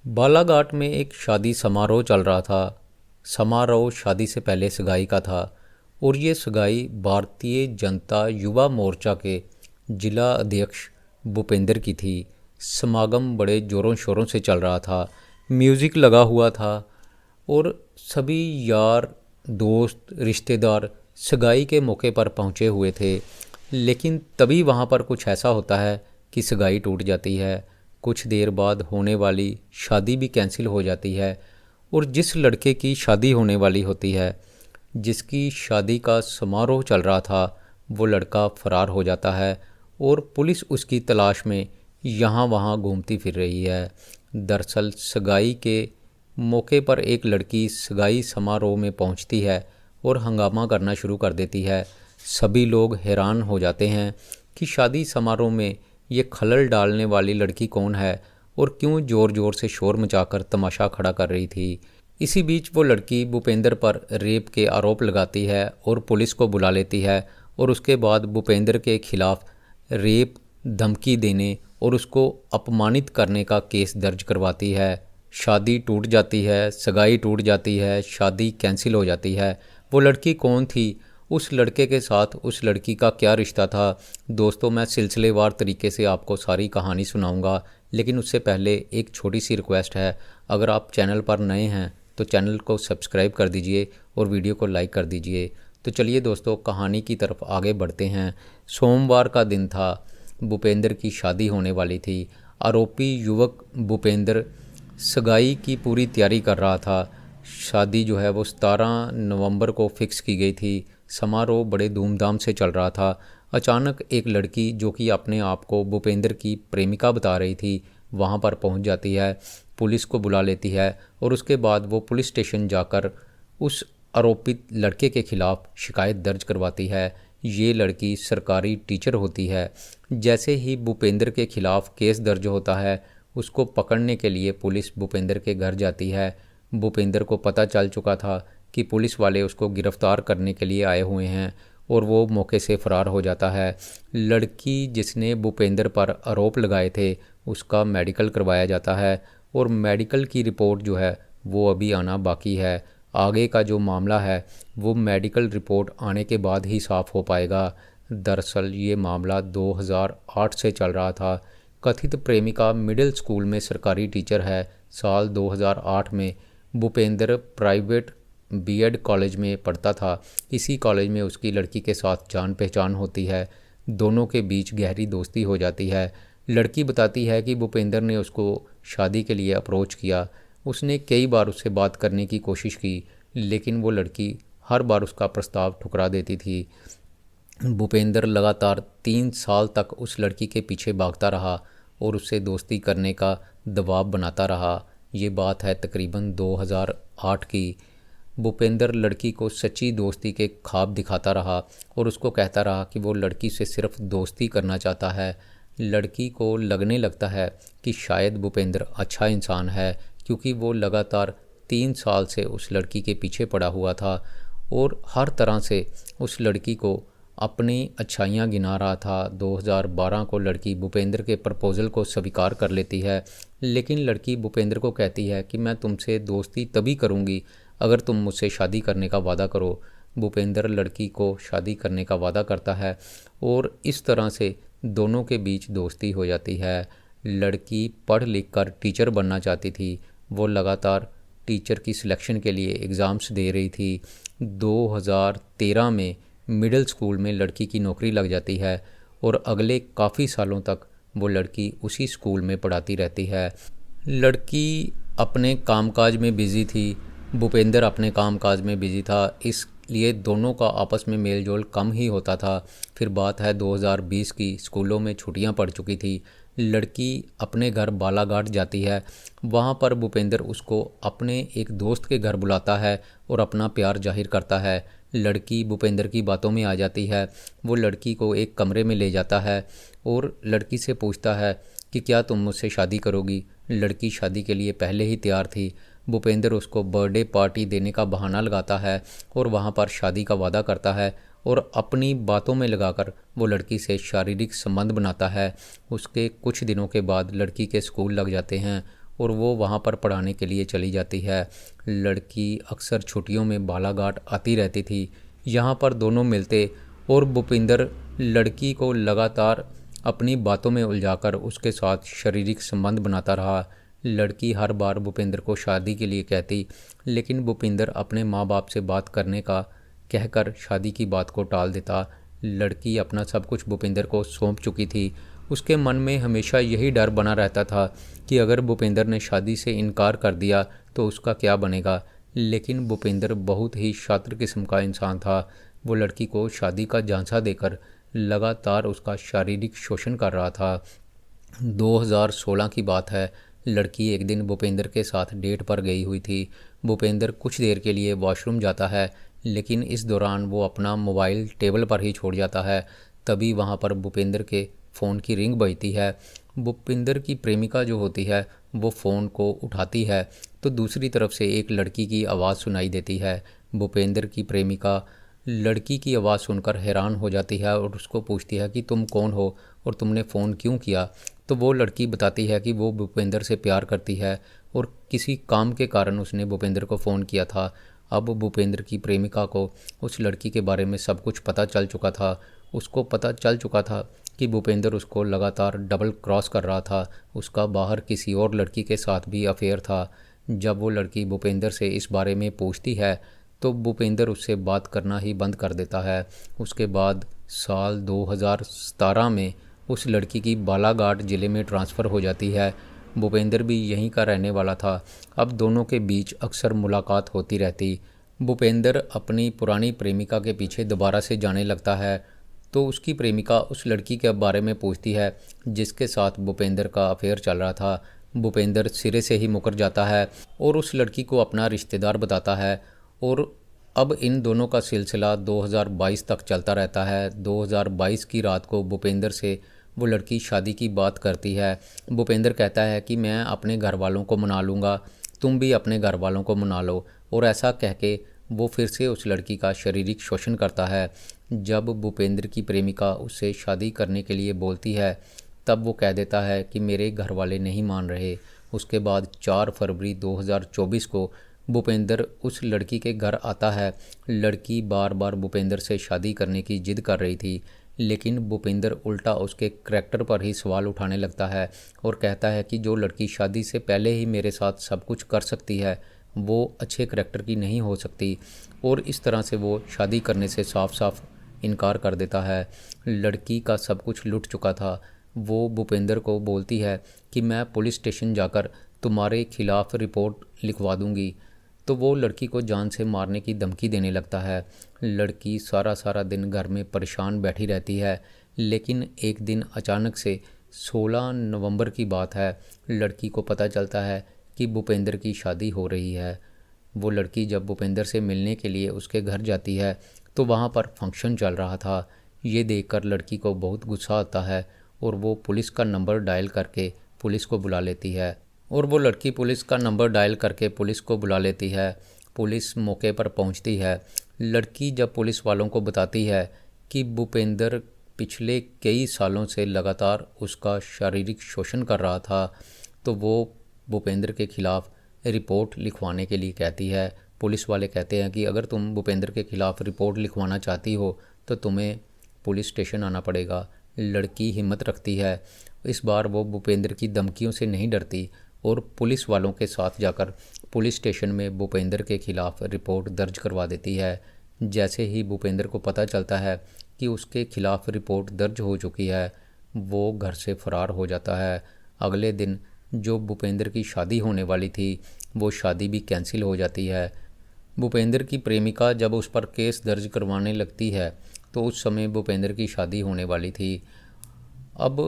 बालाघाट में एक शादी समारोह चल रहा था। समारोह शादी से पहले सगाई का था और ये सगाई भारतीय जनता युवा मोर्चा के जिला अध्यक्ष भूपेंद्र की थी। समागम बड़े ज़ोरों शोरों से चल रहा था, म्यूज़िक लगा हुआ था और सभी यार दोस्त रिश्तेदार सगाई के मौके पर पहुँचे हुए थे। लेकिन तभी वहाँ पर कुछ ऐसा होता है कि सगाई टूट जाती है। कुछ देर बाद होने वाली शादी भी कैंसिल हो जाती है और जिस लड़के की शादी होने वाली होती है, जिसकी शादी का समारोह चल रहा था, वो लड़का फरार हो जाता है और पुलिस उसकी तलाश में यहाँ वहाँ घूमती फिर रही है। दरअसल सगाई के मौके पर एक लड़की सगाई समारोह में पहुँचती है और हंगामा करना शुरू कर देती है। सभी लोग हैरान हो जाते हैं कि शादी समारोह में ये खलल डालने वाली लड़की कौन है और क्यों ज़ोर ज़ोर से शोर मचाकर तमाशा खड़ा कर रही थी। इसी बीच वो लड़की भूपेंद्र पर रेप के आरोप लगाती है और पुलिस को बुला लेती है और उसके बाद भूपेंद्र के खिलाफ रेप, धमकी देने और उसको अपमानित करने का केस दर्ज करवाती है। शादी टूट जाती है, सगाई टूट जाती है, शादी कैंसिल हो जाती है। वो लड़की कौन थी, उस लड़के के साथ उस लड़की का क्या रिश्ता था, दोस्तों मैं सिलसिलेवार तरीके से आपको सारी कहानी सुनाऊंगा। लेकिन उससे पहले एक छोटी सी रिक्वेस्ट है, अगर आप चैनल पर नए हैं तो चैनल को सब्सक्राइब कर दीजिए और वीडियो को लाइक कर दीजिए। तो चलिए दोस्तों, कहानी की तरफ आगे बढ़ते हैं। सोमवार का दिन था, भूपेंद्र की शादी होने वाली थी। आरोपी युवक भूपेंद्र सगाई की पूरी तैयारी कर रहा था। शादी जो है वो 17 नवंबर को फिक्स की गई थी। समारोह बड़े धूमधाम से चल रहा था। अचानक एक लड़की जो कि अपने आप को भूपेंद्र की प्रेमिका बता रही थी, वहाँ पर पहुँच जाती है, पुलिस को बुला लेती है और उसके बाद वो पुलिस स्टेशन जाकर उस आरोपित लड़के के खिलाफ शिकायत दर्ज करवाती है। ये लड़की सरकारी टीचर होती है। जैसे ही भूपेंद्र के खिलाफ केस दर्ज होता है, उसको पकड़ने के लिए पुलिस भूपेंद्र के घर जाती है। भूपेंद्र को पता चल चुका था कि पुलिस वाले उसको गिरफ्तार करने के लिए आए हुए हैं और वो मौके से फ़रार हो जाता है। लड़की जिसने भूपेंद्र पर आरोप लगाए थे, उसका मेडिकल करवाया जाता है और मेडिकल की रिपोर्ट जो है वो अभी आना बाकी है। आगे का जो मामला है वो मेडिकल रिपोर्ट आने के बाद ही साफ़ हो पाएगा। दरअसल ये मामला 2008 से चल रहा था। कथित प्रेमिका मिडिल स्कूल में सरकारी टीचर है। साल 2008 में भूपेंद्र प्राइवेट बीएड कॉलेज में पढ़ता था। इसी कॉलेज में उसकी लड़की के साथ जान पहचान होती है। दोनों के बीच गहरी दोस्ती हो जाती है। लड़की बताती है कि भूपेंद्र ने उसको शादी के लिए अप्रोच किया। उसने कई बार उससे बात करने की कोशिश की, लेकिन वो लड़की हर बार उसका प्रस्ताव ठुकरा देती थी। भूपेंद्र लगातार 3 साल तक उस लड़की के पीछे भागता रहा और उससे दोस्ती करने का दबाव बनाता रहा। ये बात है तकरीबन 2008 की। भूपेंद्र लड़की को सच्ची दोस्ती के ख्वाब दिखाता रहा और उसको कहता रहा कि वो लड़की से सिर्फ दोस्ती करना चाहता है। लड़की को लगने लगता है कि शायद भूपेंद्र अच्छा इंसान है, क्योंकि वो लगातार 3 साल से उस लड़की के पीछे पड़ा हुआ था और हर तरह से उस लड़की को अपनी अच्छाइयाँ गिना रहा था। 2012 को लड़की भूपेंद्र के प्रपोज़ल को स्वीकार कर लेती है, लेकिन लड़की भूपेंद्र को कहती है कि मैं तुमसे दोस्ती तभी करूँगी अगर तुम मुझसे शादी करने का वादा करो। भूपेंद्र लड़की को शादी करने का वादा करता है और इस तरह से दोनों के बीच दोस्ती हो जाती है। लड़की पढ़ लिख कर टीचर बनना चाहती थी। वो लगातार टीचर की सिलेक्शन के लिए एग्ज़ाम्स दे रही थी। 2013 में मिडिल स्कूल में लड़की की नौकरी लग जाती है और अगले काफ़ी सालों तक वो लड़की उसी स्कूल में पढ़ाती रहती है। लड़की अपने कामकाज में बिज़ी थी, भूपेंद्र अपने कामकाज में बिज़ी था, इसलिए दोनों का आपस में मेल जोल कम ही होता था। फिर बात है 2020 की। स्कूलों में छुट्टियां पड़ चुकी थी। लड़की अपने घर बालाघाट जाती है। वहाँ पर भूपेंद्र उसको अपने एक दोस्त के घर बुलाता है और अपना प्यार जाहिर करता है। लड़की भूपेंद्र की बातों में आ जाती है। वो लड़की को एक कमरे में ले जाता है और लड़की से पूछता है कि क्या तुम मुझसे शादी करोगी। लड़की शादी के लिए पहले ही तैयार थी। भूपेंद्र उसको बर्थडे पार्टी देने का बहाना लगाता है और वहाँ पर शादी का वादा करता है और अपनी बातों में लगाकर वो लड़की से शारीरिक संबंध बनाता है। उसके कुछ दिनों के बाद लड़की के स्कूल लग जाते हैं और वो वहाँ पर पढ़ाने के लिए चली जाती है। लड़की अक्सर छुट्टियों में बालाघाट आती रहती थी। यहाँ पर दोनों मिलते और भूपिंदर लड़की को लगातार अपनी बातों में उलझाकर उसके साथ शारीरिक संबंध बनाता रहा। लड़की हर बार भूपेंद्र को शादी के लिए कहती, लेकिन भूपिंदर अपने माँ बाप से बात करने का कहकर शादी की बात को टाल देता। लड़की अपना सब कुछ भूपिंदर को सौंप चुकी थी। उसके मन में हमेशा यही डर बना रहता था कि अगर भूपेंद्र ने शादी से इनकार कर दिया तो उसका क्या बनेगा। लेकिन भूपेंद्र बहुत ही शातिर किस्म का इंसान था। वो लड़की को शादी का झांसा देकर लगातार उसका शारीरिक शोषण कर रहा था। 2016 की बात है। लड़की एक दिन भूपेंद्र के साथ डेट पर गई हुई थी। भूपेंद्र कुछ देर के लिए वॉशरूम जाता है, लेकिन इस दौरान वो अपना मोबाइल टेबल पर ही छोड़ जाता है। तभी वहाँ पर भूपेंद्र के फ़ोन की रिंग बजती है। भूपेंद्र की प्रेमिका जो होती है वो फ़ोन को उठाती है तो दूसरी तरफ से एक लड़की की आवाज़ सुनाई देती है। भूपेंद्र की प्रेमिका लड़की की आवाज़ सुनकर हैरान हो जाती है और उसको पूछती है कि तुम कौन हो और तुमने फ़ोन क्यों किया। तो वो लड़की बताती है कि वो भूपेंद्र से प्यार करती है और किसी काम के कारण उसने भूपेंद्र को फ़ोन किया था। अब भूपेंद्र की प्रेमिका को उस लड़की के बारे में सब कुछ पता चल चुका था। उसको पता चल चुका था कि भूपेंद्र उसको लगातार डबल क्रॉस कर रहा था। उसका बाहर किसी और लड़की के साथ भी अफेयर था। जब वो लड़की भूपेंद्र से इस बारे में पूछती है तो भूपेंद्र उससे बात करना ही बंद कर देता है। उसके बाद साल 2017 में उस लड़की की बालाघाट ज़िले में ट्रांसफ़र हो जाती है। भूपेंद्र भी यहीं का रहने वाला था। अब दोनों के बीच अक्सर मुलाकात होती रहती। भूपेंद्र अपनी पुरानी प्रेमिका के पीछे दोबारा से जाने लगता है तो उसकी प्रेमिका उस लड़की के बारे में पूछती है जिसके साथ भूपेंद्र का अफेयर चल रहा था। भूपेंद्र सिरे से ही मुकर जाता है और उस लड़की को अपना रिश्तेदार बताता है और अब इन दोनों का सिलसिला 2022 तक चलता रहता है। 2022 की रात को भूपेंद्र से वो लड़की शादी की बात करती है। भूपेंद्र कहता है कि मैं अपने घर वालों को मना लूँगा, तुम भी अपने घर वालों को मना लो, और ऐसा कह के वो फिर से उस लड़की का शारीरिक शोषण करता है। जब भूपेंद्र की प्रेमिका उससे शादी करने के लिए बोलती है तब वो कह देता है कि मेरे घर वाले नहीं मान रहे। उसके बाद 4 फरवरी 2024 को भूपेंद्र उस लड़की के घर आता है। लड़की बार बार भूपेंद्र से शादी करने की जिद कर रही थी, लेकिन भूपेंद्र उल्टा उसके करैक्टर पर ही सवाल उठाने लगता है और कहता है कि जो लड़की शादी से पहले ही मेरे साथ सब कुछ कर सकती है वो अच्छे करैक्टर की नहीं हो सकती, और इस तरह से वो शादी करने से साफ साफ इनकार कर देता है। लड़की का सब कुछ लुट चुका था। वो भूपेंद्र को बोलती है कि मैं पुलिस स्टेशन जाकर तुम्हारे खिलाफ़ रिपोर्ट लिखवा दूंगी। तो वो लड़की को जान से मारने की धमकी देने लगता है। लड़की सारा दिन घर में परेशान बैठी रहती है, लेकिन एक दिन अचानक से 16 नवंबर की बात है, लड़की को पता चलता है कि भूपेंद्र की शादी हो रही है। वो लड़की जब भूपेंद्र से मिलने के लिए उसके घर जाती है तो वहाँ पर फंक्शन चल रहा था। ये देखकर लड़की को बहुत गुस्सा आता है और वो पुलिस का नंबर डायल करके पुलिस को बुला लेती है। पुलिस मौके पर पहुंचती है। लड़की जब पुलिस वालों को बताती है कि भूपेंद्र पिछले कई सालों से लगातार उसका शारीरिक शोषण कर रहा था तो वो भूपेंद्र के खिलाफ़ रिपोर्ट लिखवाने के लिए कहती है। पुलिस वाले कहते हैं कि अगर तुम भूपेंद्र के खिलाफ़ रिपोर्ट लिखवाना चाहती हो तो तुम्हें पुलिस स्टेशन आना पड़ेगा। लड़की हिम्मत रखती है। इस बार वो भूपेंद्र की धमकियों से नहीं डरती और पुलिस वालों के साथ जाकर पुलिस स्टेशन में भूपेंद्र के खिलाफ़ रिपोर्ट दर्ज करवा देती है। जैसे ही भूपेंद्र को पता चलता है कि उसके खिलाफ़ रिपोर्ट दर्ज हो चुकी है वो घर से फरार हो जाता है। अगले दिन जो भूपेंद्र की शादी होने वाली थी वो शादी भी कैंसिल हो जाती है। भूपेंद्र की प्रेमिका जब उस पर केस दर्ज करवाने लगती है तो उस समय भूपेंद्र की शादी होने वाली थी। अब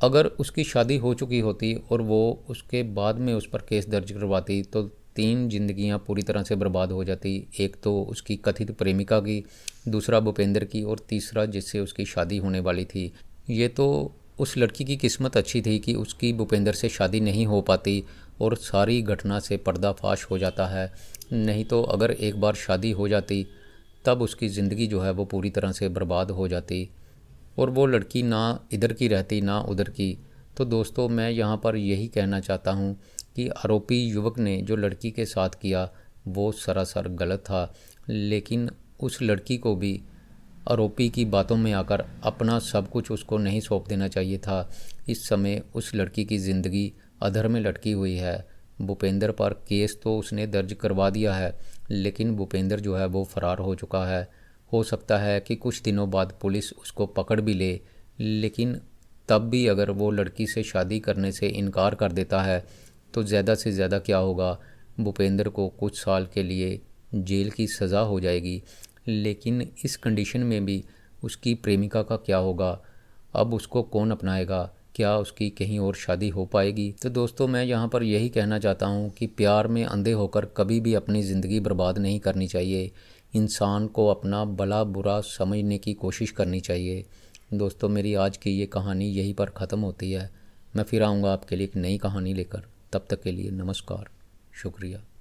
अगर उसकी शादी हो चुकी होती और वो उसके बाद में उस पर केस दर्ज करवाती तो 3 जिंदगियां पूरी तरह से बर्बाद हो जाती। एक तो उसकी कथित प्रेमिका की, दूसरा भूपेंद्र की और तीसरा जिससे उसकी शादी होने वाली थी। ये तो उस लड़की की किस्मत अच्छी थी कि उसकी भूपेंद्र से शादी नहीं हो पाती और सारी घटना से पर्दाफाश हो जाता है। नहीं तो अगर एक बार शादी हो जाती तब उसकी ज़िंदगी जो है वो पूरी तरह से बर्बाद हो जाती और वो लड़की ना इधर की रहती ना उधर की। तो दोस्तों मैं यहाँ पर यही कहना चाहता हूँ कि आरोपी युवक ने जो लड़की के साथ किया वो सरासर गलत था, लेकिन उस लड़की को भी आरोपी की बातों में आकर अपना सब कुछ उसको नहीं सौंप देना चाहिए था। इस समय उस लड़की की ज़िंदगी अधर में लटकी हुई है। भूपेंद्र पर केस तो उसने दर्ज करवा दिया है, लेकिन भूपेंद्र जो है वो फ़रार हो चुका है। हो सकता है कि कुछ दिनों बाद पुलिस उसको पकड़ भी ले, लेकिन तब भी अगर वो लड़की से शादी करने से इनकार कर देता है तो ज़्यादा से ज़्यादा क्या होगा, भूपेंद्र को कुछ साल के लिए जेल की सज़ा हो जाएगी। लेकिन इस कंडीशन में भी उसकी प्रेमिका का क्या होगा? अब उसको कौन अपनाएगा? क्या उसकी कहीं और शादी हो पाएगी? तो दोस्तों, मैं यहाँ पर यही कहना चाहता हूँ कि प्यार में अंधे होकर कभी भी अपनी ज़िंदगी बर्बाद नहीं करनी चाहिए। इंसान को अपना भला बुरा समझने की कोशिश करनी चाहिए। दोस्तों, मेरी आज की ये कहानी यहीं पर ख़त्म होती है। मैं फिर आऊँगा आपके लिए एक नई कहानी लेकर। तब तक के लिए नमस्कार, शुक्रिया।